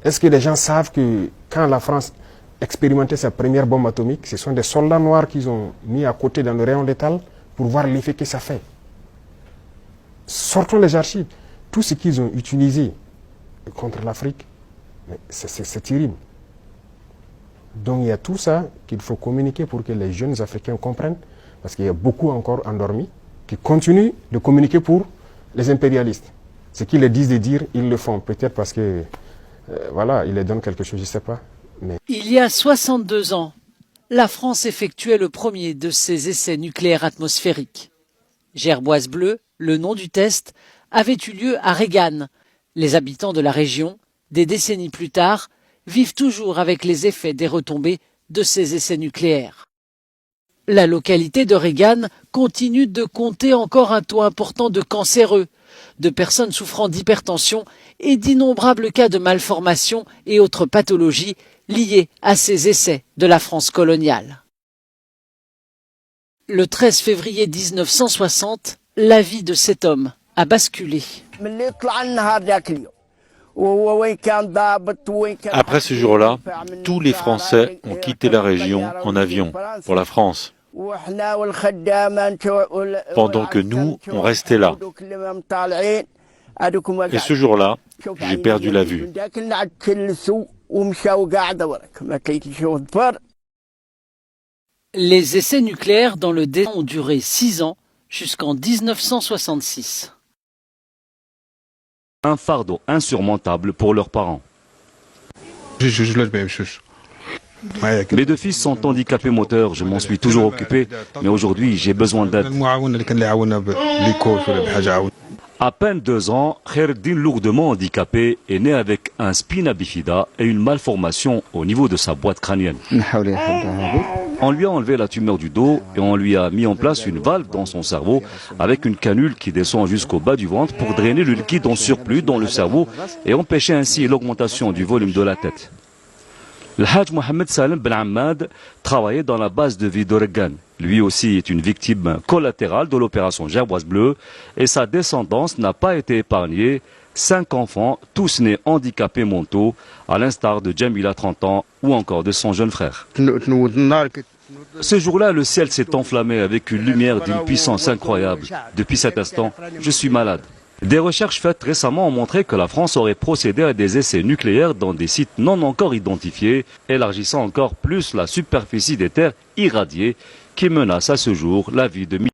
Est-ce que les gens savent que quand la France expérimentait sa première bombe atomique, ce sont des soldats noirs qu'ils ont mis à côté dans le rayon létal pour voir l'effet que ça fait? Sortons les archives. Tout ce qu'ils ont utilisé contre l'Afrique, c'est terrible. Donc il y a tout ça qu'il faut communiquer pour que les jeunes Africains comprennent, parce qu'il y a beaucoup encore endormis qui continuent de communiquer pour les impérialistes. Ce qu'ils les disent de dire, ils le font. Peut-être parce que, voilà, ils les donnent quelque chose, je ne sais pas. Mais... Il y a 62 ans, la France effectuait le premier de ces essais nucléaires atmosphériques. Gerboise bleue, le nom du test, avait eu lieu à Regan. Les habitants de la région, des décennies plus tard, vivent toujours avec les effets des retombées de ces essais nucléaires. La localité de Regan continue de compter encore un taux important de cancéreux, de personnes souffrant d'hypertension et d'innombrables cas de malformations et autres pathologies liées à ces essais de la France coloniale. Le 13 février 1960, la vie de cet homme a basculé. Après ce jour-là, tous les Français ont quitté la région en avion pour la France, pendant que nous, on restait là. Et ce jour-là, j'ai perdu la vue. Les essais nucléaires dans le désert ont duré 6 ans, jusqu'en 1966. Un fardeau insurmontable pour leurs parents. Mes deux fils sont handicapés moteurs, je m'en suis toujours occupé, mais aujourd'hui j'ai besoin d'aide. À peine 2 ans, Khaireddin, lourdement handicapé, est né avec un spina bifida et une malformation au niveau de sa boîte crânienne. On lui a enlevé la tumeur du dos et on lui a mis en place une valve dans son cerveau avec une canule qui descend jusqu'au bas du ventre pour drainer le liquide en surplus dans le cerveau et empêcher ainsi l'augmentation du volume de la tête. Le Hajj Mohamed Salim Ben Ahmad travaillait dans la base de vie d'Oregon. Lui aussi est une victime collatérale de l'opération Gerboise bleue et sa descendance n'a pas été épargnée. 5 enfants, tous nés handicapés mentaux, à l'instar de Jamila, 30 ans, ou encore de son jeune frère. Ce jour-là, le ciel s'est enflammé avec une lumière d'une puissance incroyable. Depuis cet instant, je suis malade. Des recherches faites récemment ont montré que la France aurait procédé à des essais nucléaires dans des sites non encore identifiés, élargissant encore plus la superficie des terres irradiées qui menacent à ce jour la vie de milliers.